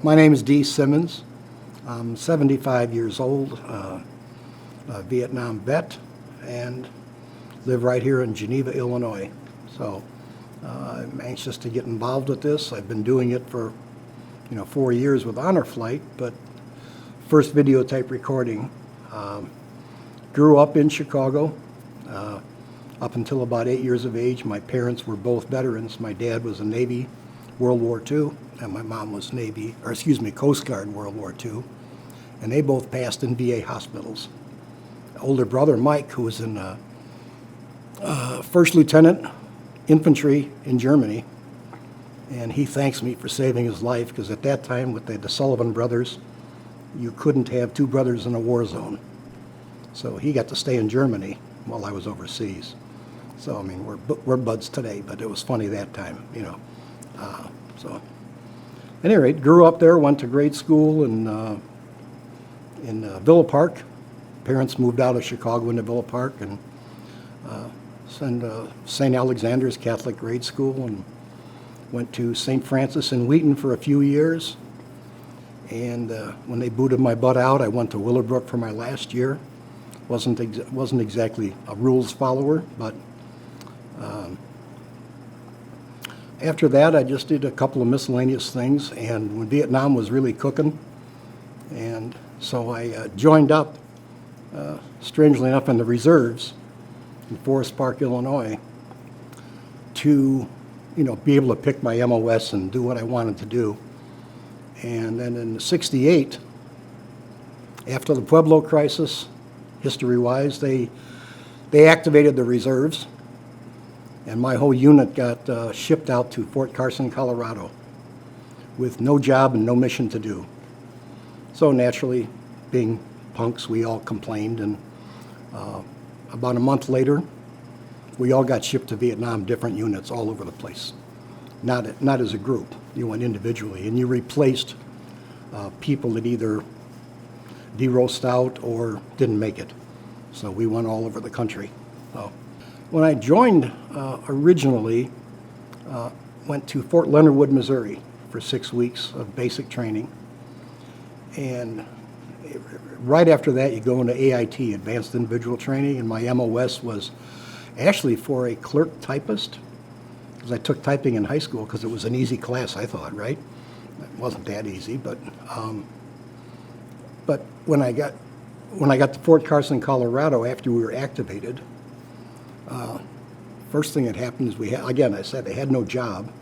My name is Dee Simmons. I'm 75 years old, a Vietnam vet, and live right here in Geneva, Illinois. So I'm anxious to get involved with this. I've been doing it for 4 years with Honor Flight, but first videotape recording. Grew up in Chicago. Up until about 8 years of age, my parents were both veterans. My dad was a Navy, World War II, and my mom was Coast Guard, World War II, and they both passed in VA hospitals. Older brother Mike, who was in First Lieutenant Infantry in Germany, and he thanks me for saving his life, because at that time with the Sullivan brothers, you couldn't have two brothers in a war zone. So he got to stay in Germany while I was overseas. So I mean, we're buds today, but it was funny that time, So, at any rate, grew up there, went to grade school in Villa Park. Parents moved out of Chicago into Villa Park and St. Alexander's Catholic grade school, and went to St. Francis in Wheaton for a few years. And when they booted my butt out, I went to Willowbrook for my last year. Wasn't exactly a rules follower, but after that, I just did a couple of miscellaneous things, and when Vietnam was really cooking, and so I joined up, strangely enough, in the reserves in Forest Park, Illinois, to, be able to pick my MOS and do what I wanted to do. And then in '68, after the Pueblo crisis, history-wise, they activated the reserves, and my whole unit got shipped out to Fort Carson, Colorado, with no job and no mission to do. So naturally, being punks, we all complained, and about a month later, we all got shipped to Vietnam, different units all over the place. Not as a group, you went individually, and you replaced people that either de-rolled out or didn't make it. So we went all over the country. When I joined originally, went to Fort Leonard Wood, Missouri for 6 weeks of basic training. And right after that, you go into AIT, Advanced Individual Training, and my MOS was actually for a clerk typist, because I took typing in high school because it was an easy class, I thought, right? It wasn't that easy, but when I got to Fort Carson, Colorado, after we were activated, first thing that happened is I had no job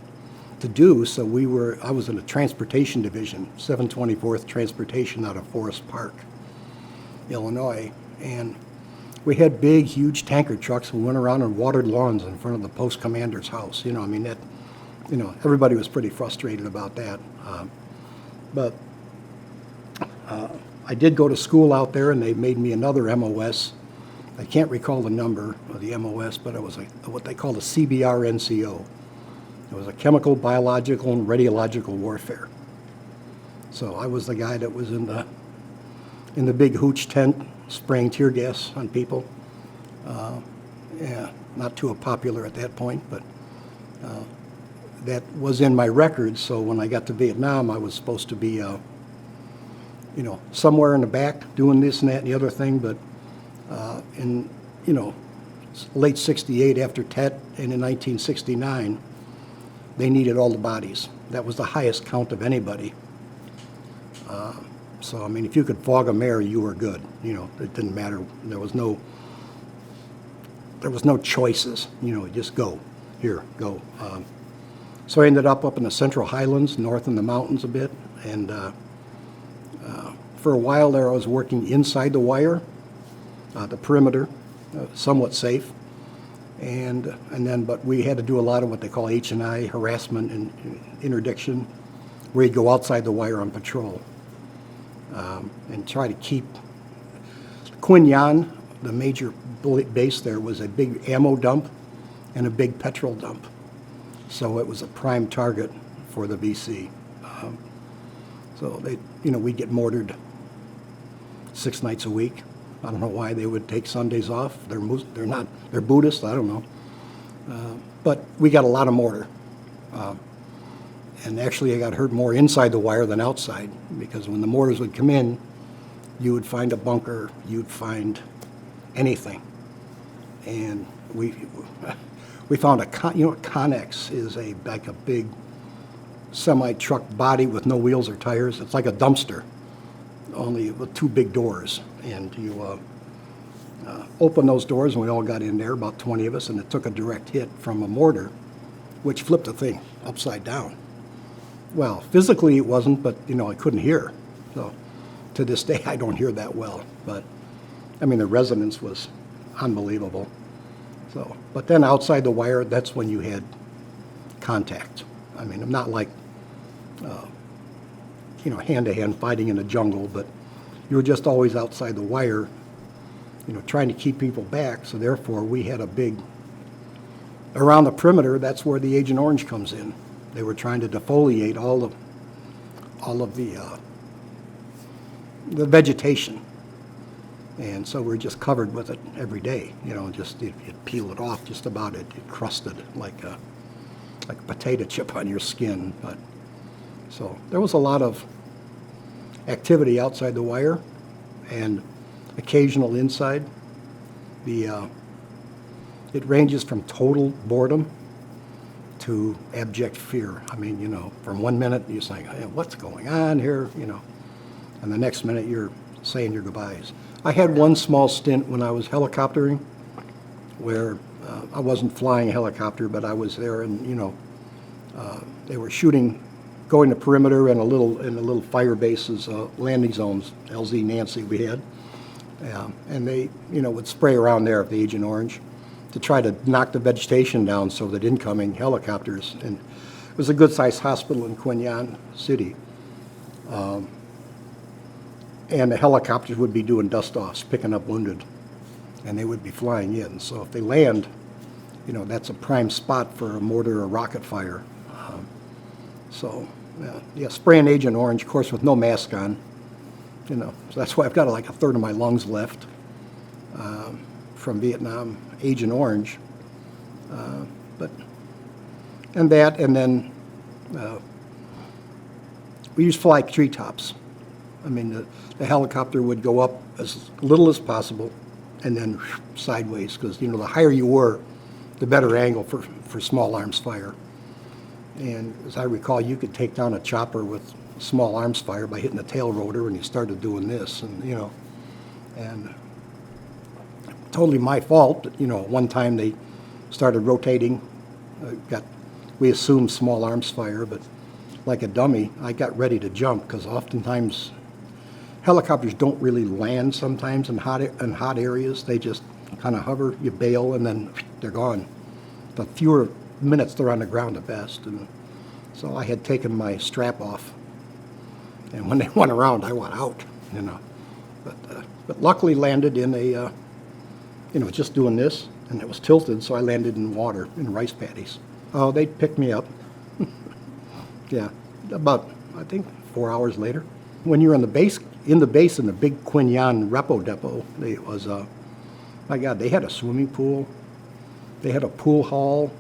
to do, so I was in a transportation division, 724th Transportation out of Forest Park, Illinois, and we had big, huge tanker trucks. We went around and watered lawns in front of the post commander's house. Everybody was pretty frustrated about that. But I did go to school out there, and they made me another MOS. I can't recall the number of the MOS, but it was what they called a CBR NCO. It was a chemical, biological, and radiological warfare. So I was the guy that was in the big hooch tent spraying tear gas on people. Not too popular at that point, but that was in my record. So when I got to Vietnam, I was supposed to be, somewhere in the back doing this and that and the other thing, but in late '68 after Tet, and in 1969, they needed all the bodies. That was the highest count of anybody. So I mean, if you could fog a mare, you were good. It didn't matter. There was no choices. Just go. Here, go. So I ended up in the Central Highlands, north in the mountains a bit, and for a while there, I was working inside the wire. The perimeter, somewhat safe, but we had to do a lot of what they call H&I, harassment and interdiction, where you go outside the wire on patrol and try to keep. Qui Nhon, the major base there, was a big ammo dump and a big petrol dump, so it was a prime target for the VC. So we'd get mortared 6 nights a week. I don't know why they would take Sundays off. They're Buddhist, I don't know. But we got a lot of mortar. And actually, I got hurt more inside the wire than outside, because when the mortars would come in, you would find a bunker, you'd find anything. And we found you know what Connex is, like a big semi-truck body with no wheels or tires. It's like a dumpster, only with two big doors. And you open those doors, and we all got in there, about 20 of us, and it took a direct hit from a mortar, which flipped the thing upside down. Well, physically it wasn't, but, you know, I couldn't hear. So to this day, I don't hear that well. But, I mean, the resonance was unbelievable. So, but then outside the wire, that's when you had contact. I mean, I'm not like, you know, hand-to-hand fighting in the jungle, but you were just always outside the wire, you know, trying to keep people back. So therefore, we had a big, around the perimeter, that's where the Agent Orange comes in. They were trying to defoliate all of the vegetation. And so we're just covered with it every day, you know, just you'd peel it off just about it crusted like a potato chip on your skin. But so there was a lot of activity outside the wire and occasional inside. It ranges from total boredom to abject fear. I mean, you know, from 1 minute you're saying, hey, what's going on here, you know, and the next minute you're saying your goodbyes. I had one small stint when I was helicoptering where I wasn't flying a helicopter, but I was there, and, you know, they were shooting, going to perimeter and in the little fire bases, landing zones, LZ Nancy we had, and they, you know, would spray around there with the Agent Orange to try to knock the vegetation down so that incoming helicopters, and it was a good-sized hospital in Qui Nhon City, and the helicopters would be doing dust-offs, picking up wounded, and they would be flying in. So if they land, you know, that's a prime spot for a mortar or rocket fire. Yeah, spraying Agent Orange, of course, with no mask on, you know, so that's why I've got like a third of my lungs left from Vietnam, Agent Orange. And then we used to fly treetops. I mean, the helicopter would go up as little as possible and then sideways, because, you know, the higher you were, the better angle for small arms fire. And as I recall, you could take down a chopper with small arms fire by hitting the tail rotor, and you started doing this, and, you know, and totally my fault. You know, one time they started rotating, we assumed small arms fire, but like a dummy, I got ready to jump, because oftentimes helicopters don't really land sometimes in hot areas. They just kind of hover, you bail, and then they're gone. The fewer minutes they're on the ground, the best. And so I had taken my strap off, and when they went around, I went out, you know. But luckily landed in a, you know, just doing this, and it was tilted, so I landed in water, in rice paddies. Oh, they picked me up. Yeah, about, I think, 4 hours later. When you're in the base in the big Qui Nhon repo depot, it was, my God, they had a swimming pool, they had a pool hall.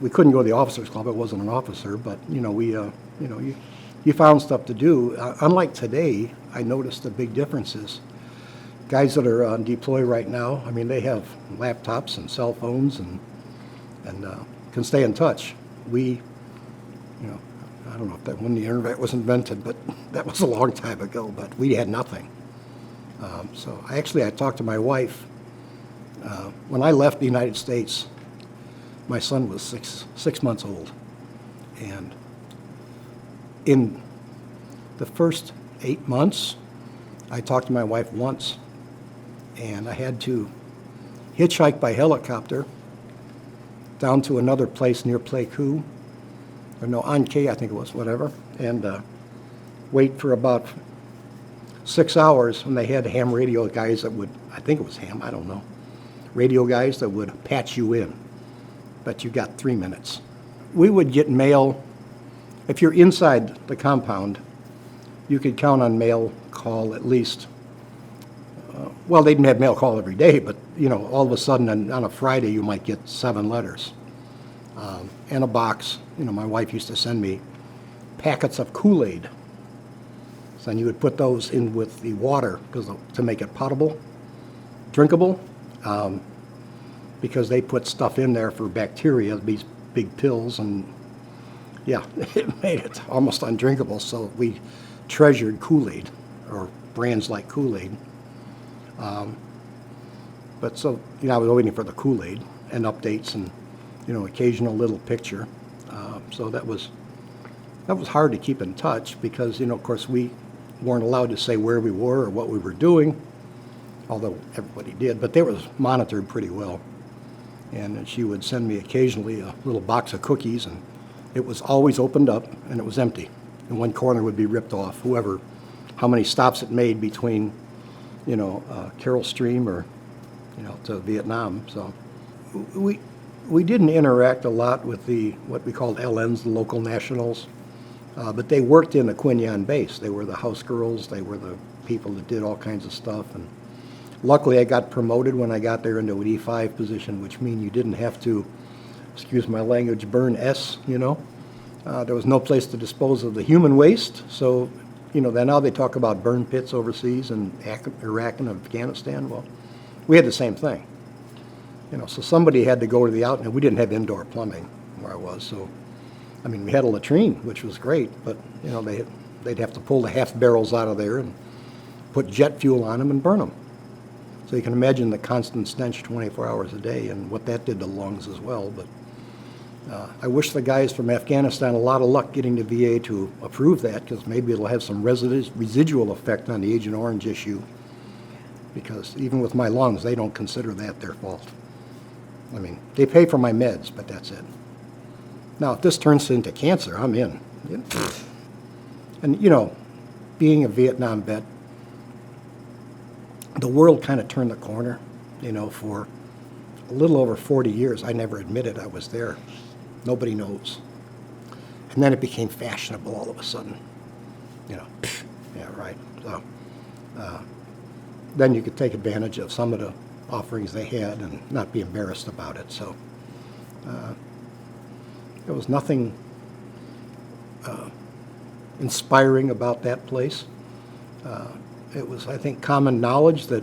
We couldn't go to the officers' club; it wasn't an officer, but, you know, you know, you found stuff to do. Unlike today, I noticed the big differences. Guys that are on deploy right now, I mean, they have laptops and cell phones and can stay in touch. We, you know, I don't know if that when the internet was invented, but that was a long time ago. But we had nothing. So I talked to my wife. When I left the United States, my son was six months old, and in the first 8 months, I talked to my wife once, and I had to hitchhike by helicopter down to another place near Pleiku, or no, Anke, I think it was, whatever, and wait for about 6 hours when they had ham radio guys that would, I think it was ham, I don't know, radio guys that would patch you in, but you got 3 minutes. We would get mail. If you're inside the compound, you could count on mail call at least, well, they didn't have mail call every day, but, you know, all of a sudden on a Friday you might get 7 letters. and a box. You know, my wife used to send me packets of Kool-Aid. So then you would put those in with the water to make it potable, drinkable, because they put stuff in there for bacteria, these big pills, and yeah, it made it almost undrinkable. So we treasured Kool-Aid, or brands like Kool-Aid. But so, you know, I was waiting for the Kool-Aid and updates and, you know, occasional little picture. So that was hard to keep in touch because, you know, of course, we weren't allowed to say where we were or what we were doing, although everybody did, but they was monitored pretty well. And she would send me occasionally a little box of cookies, and it was always opened up and it was empty. And one corner would be ripped off, how many stops it made between, you know, Carroll Stream or, you know, to Vietnam. So we didn't interact a lot with what we called LNs, the local nationals, but they worked in the Qui Nhon base. They were the house girls. They were the people that did all kinds of stuff. And luckily, I got promoted when I got there into an E5 position, which means you didn't have to, excuse my language, burn S, you know. There was no place to dispose of the human waste. So, you know, now they talk about burn pits overseas in Iraq and Afghanistan. Well, we had the same thing. You know, so somebody had to go to the outlet. We didn't have indoor plumbing where I was, so I mean, we had a latrine, which was great, but you know, they'd have to pull the half barrels out of there and put jet fuel on them and burn them. So you can imagine the constant stench 24 hours a day and what that did to lungs as well. But I wish the guys from Afghanistan a lot of luck getting the VA to approve that, because maybe it'll have some residual effect on the Agent Orange issue, because even with my lungs, they don't consider that their fault. I mean, they pay for my meds, but that's it. Now, if this turns into cancer, I'm in. And, you know, being a Vietnam vet, the world kind of turned the corner, you know, for a little over 40 years. I never admitted I was there. Nobody knows. And then it became fashionable all of a sudden. You know, yeah, right. So then you could take advantage of some of the offerings they had and not be embarrassed about it. So there was nothing inspiring about that place. It was, I think, common knowledge that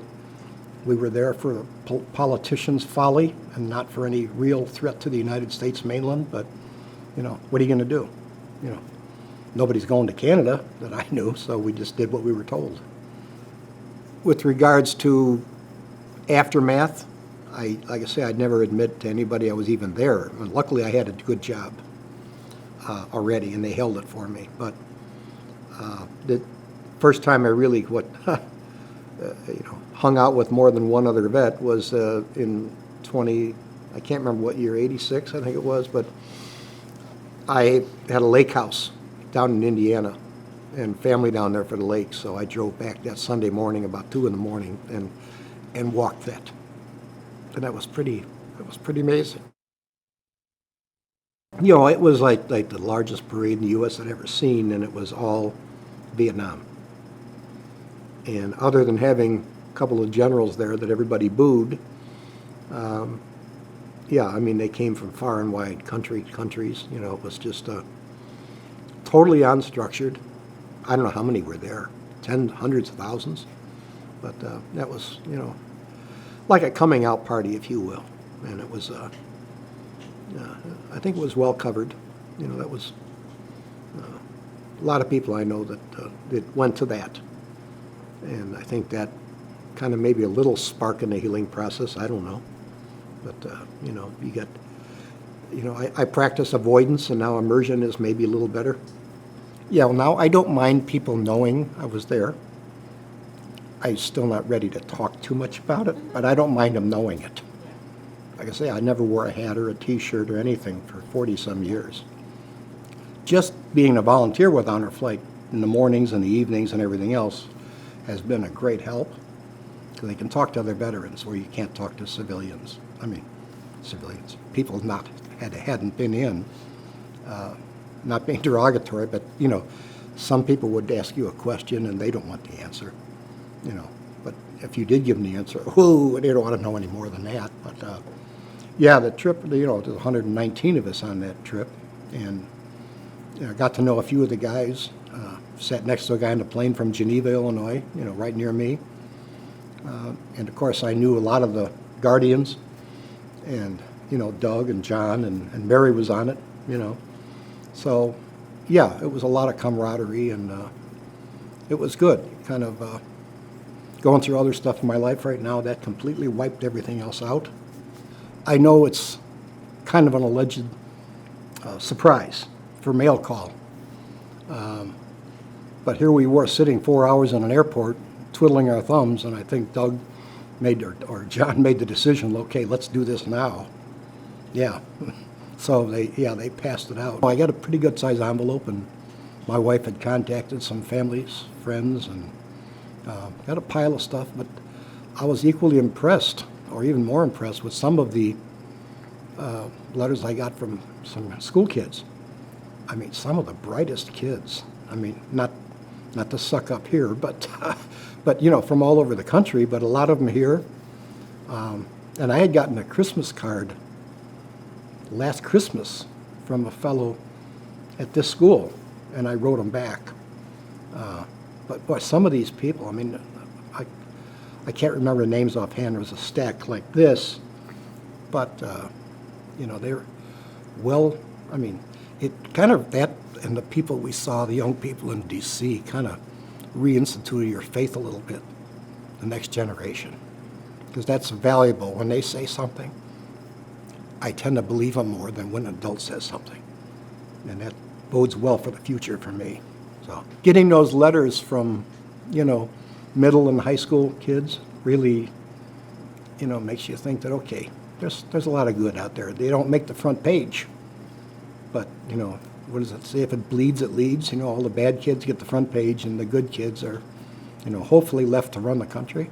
we were there for a politicians' folly and not for any real threat to the United States mainland. But, you know, what are you going to do? You know, nobody's going to Canada that I knew, so we just did what we were told. With regards to aftermath, like I say, I'd never admit to anybody I was even there. And luckily, I had a good job already, and they held it for me. But the first time I really hung out with more than one other vet was in I can't remember what year, 86, I think it was, but I had a lake house down in Indiana and family down there for the lake, so I drove back that Sunday morning about 2 in the morning and walked that. And that was pretty amazing. You know, it was like the largest parade in the U.S. I'd ever seen, and it was all Vietnam. And other than having a couple of generals there that everybody booed, yeah, I mean, they came from far and wide countries. You know, it was just totally unstructured. I don't know how many were there, hundreds of thousands. But that was, you know, like a coming out party, if you will. And it was, I think it was well covered. You know, that was a lot of people I know that went to that. And I think that kind of maybe a little spark in the healing process. I don't know. But, you know, I practice avoidance, and now immersion is maybe a little better. Yeah, well, now I don't mind people knowing I was there. I'm still not ready to talk too much about it, but I don't mind them knowing it. Like I say, I never wore a hat or a T-shirt or anything for 40-some years. Just being a volunteer with Honor Flight in the mornings and the evenings and everything else has been a great help, because they can talk to other veterans where you can't talk to civilians. I mean, civilians, people hadn't been in, not being derogatory, but, you know, some people would ask you a question and they don't want the answer, you know. But if you did give them the answer, whoo, they don't want to know any more than that. But Yeah, the trip, you know, there's 119 of us on that trip, and you know, got to know a few of the guys. Sat next to a guy on the plane from Geneva, Illinois, you know, right near me. And of course, I knew a lot of the Guardians, and you know, Doug and John and Mary was on it, you know. So, yeah, it was a lot of camaraderie, and it was good. Kind of going through other stuff in my life right now that completely wiped everything else out. I know it's kind of an alleged surprise for mail call. But here we were sitting 4 hours in an airport, twiddling our thumbs, and I think Doug made, or John made the decision, okay, let's do this now. Yeah. So they passed it out. I got a pretty good size envelope, and my wife had contacted some families, friends, and got a pile of stuff, but I was equally impressed, or even more impressed, with some of the letters I got from some school kids. I mean, some of the brightest kids. I mean, not to suck up here, but but you know, from all over the country, but a lot of them here. And I had gotten a Christmas card last Christmas from a fellow at this school, and I wrote him back. But boy, some of these people, I mean, I can't remember the names offhand. There was a stack like this, but you know, they're well. I mean, it kind of, that and the people we saw, the young people in D.C., kind of reinstituted your faith a little bit, the next generation, because that's valuable. When they say something, I tend to believe them more than when an adult says something, and that bodes well for the future for me. So getting those letters from, you know, middle and high school kids really, you know, makes you think that, okay, there's a lot of good out there. They don't make the front page, but, you know, what does it say? If it bleeds, it leads. You know, all the bad kids get the front page, and the good kids are, you know, hopefully left to run the country.